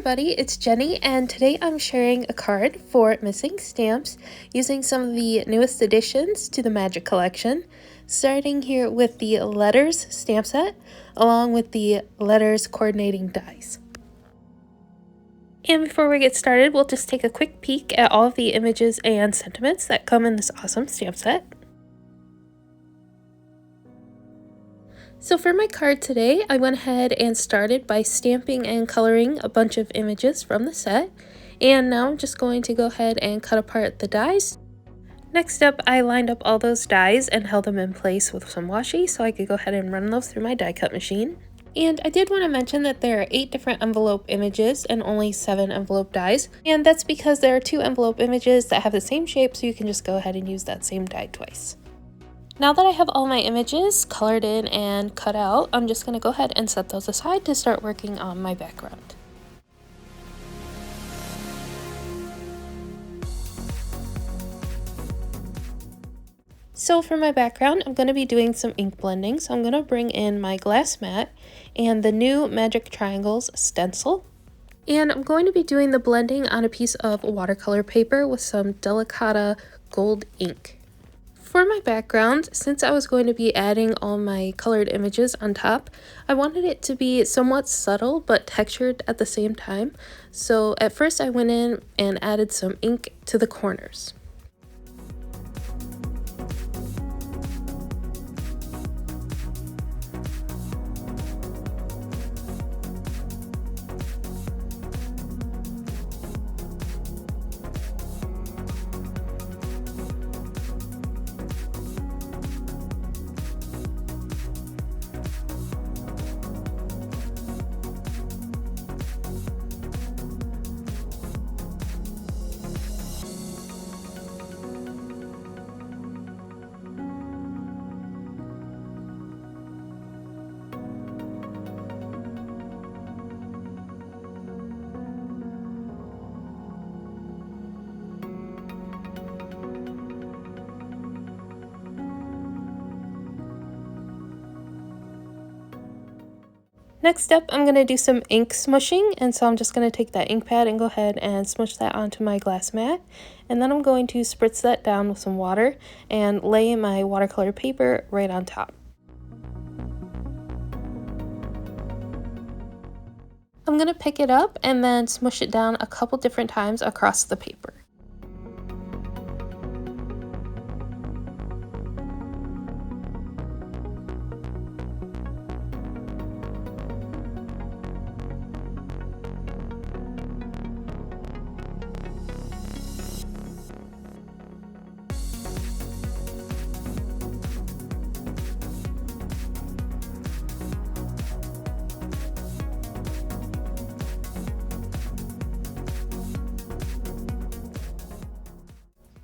everybody, it's Jenny, and today I'm sharing a card for missing stamps using some of the newest additions to the Magic Collection, starting here with the Letters stamp set, along with the Letters coordinating dies. And before we get started, we'll just take a quick peek at all of the images and sentiments that come in this awesome stamp set. So for my card today, I went ahead and started by stamping and coloring a bunch of images from the set. And now I'm just going to go ahead and cut apart the dies. Next up, I lined up all those dies and held them in place with some washi so I could go ahead and run those through my die cut machine. And I did want to mention that there are 8 different envelope images and only 7 envelope dies. And that's because there are 2 envelope images that have the same shape, so you can just go ahead and use that same die twice. Now that I have all my images colored in and cut out, I'm just going to go ahead and set those aside to start working on my background. So for my background, I'm going to be doing some ink blending. So I'm going to bring in my glass mat and the new Magic Triangles stencil. And I'm going to be doing the blending on a piece of watercolor paper with some Delicata gold ink. For my background, since I was going to be adding all my colored images on top, I wanted it to be somewhat subtle but textured at the same time. So at first I went in and added some ink to the corners. Next up, I'm going to do some ink smushing, and so I'm just going to take that ink pad and go ahead and smush that onto my glass mat. And then I'm going to spritz that down with some water and lay my watercolor paper right on top. I'm going to pick it up and then smush it down a couple different times across the paper.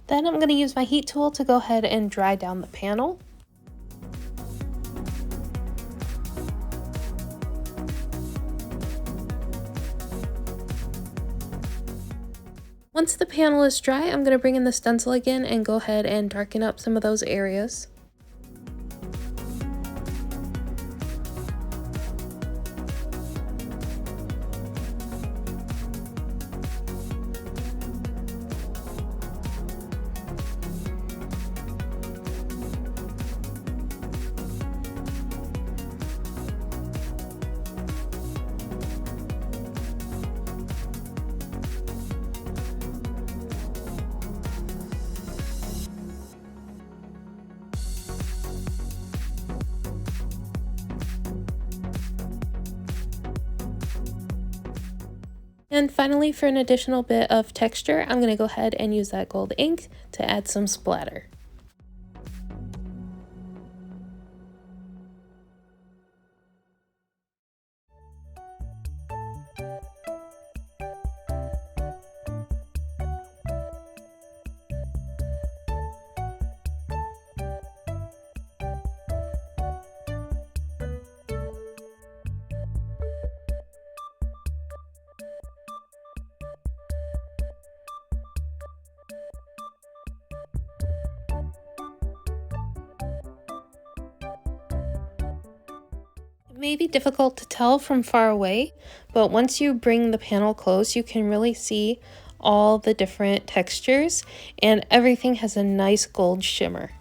Then I'm going to use my heat tool to go ahead and dry down the panel. Once the panel is dry, I'm going to bring in the stencil again and go ahead and darken up some of those areas. And finally, for an additional bit of texture, I'm going to go ahead and use that gold ink to add some splatter. May be difficult to tell from far away, but once you bring the panel close, you can really see all the different textures, and everything has a nice gold shimmer.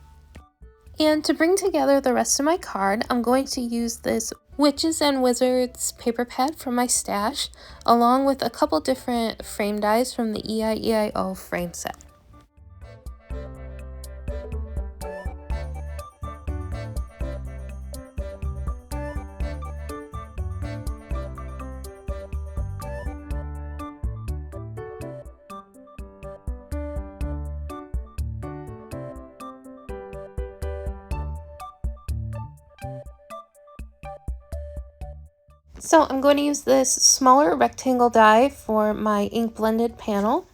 And to bring together the rest of my card, I'm going to use this Witches and Wizards paper pad from my stash, along with a couple different frame dies from the EIEIO frame set. So I'm going to use this smaller rectangle die for my ink blended panel.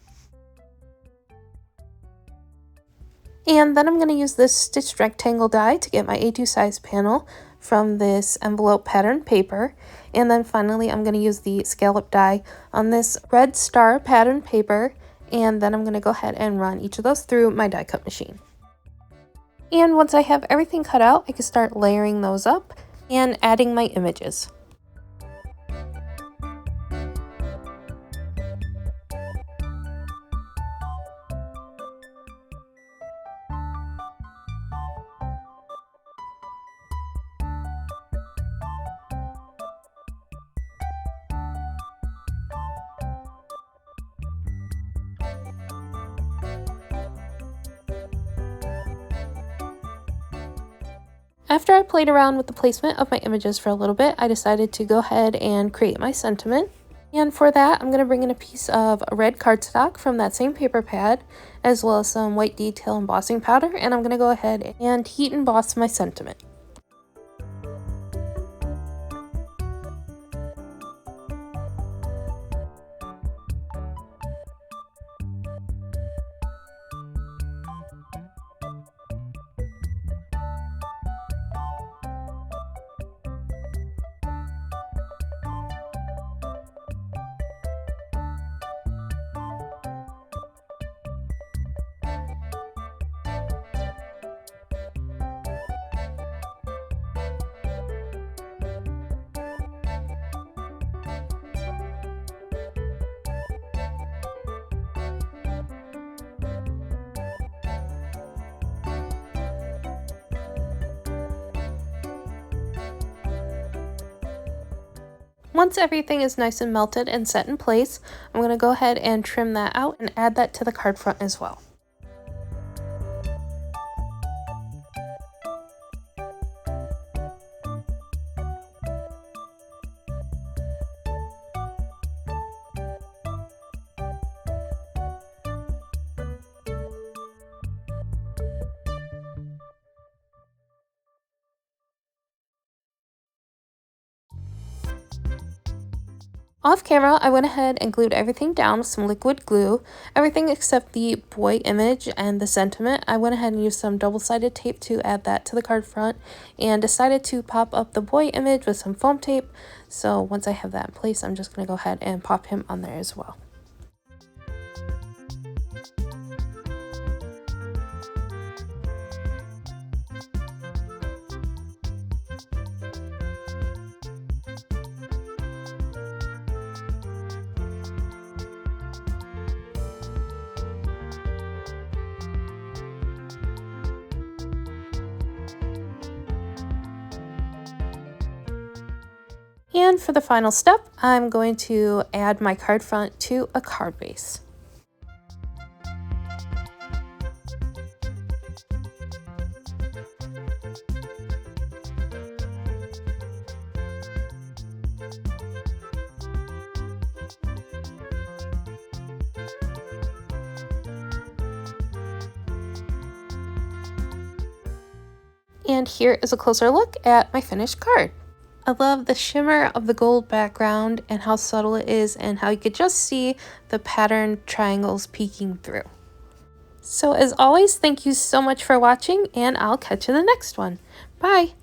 And then I'm going to use this stitched rectangle die to get my A2 size panel from this envelope pattern paper. And then finally I'm going to use the scallop die on this red star pattern paper. And then I'm going to go ahead and run each of those through my die cut machine. And once I have everything cut out, I can start layering those up and adding my images. After I played around with the placement of my images for a little bit, I decided to go ahead and create my sentiment. And for that, I'm going to bring in a piece of red cardstock from that same paper pad, as well as some white detail embossing powder, and I'm going to go ahead and heat emboss my sentiment. Once everything is nice and melted and set in place, I'm going to go ahead and trim that out and add that to the card front as well. Off camera, I went ahead and glued everything down with some liquid glue. Everything except the boy image and the sentiment. I went ahead and used some double-sided tape to add that to the card front and decided to pop up the boy image with some foam tape. So once I have that in place, I'm just going to go ahead and pop him on there as well. And for the final step, I'm going to add my card front to a card base. And here is a closer look at my finished card. I love the shimmer of the gold background and how subtle it is and how you could just see the patterned triangles peeking through. So as always, thank you so much for watching and I'll catch you in the next one. Bye!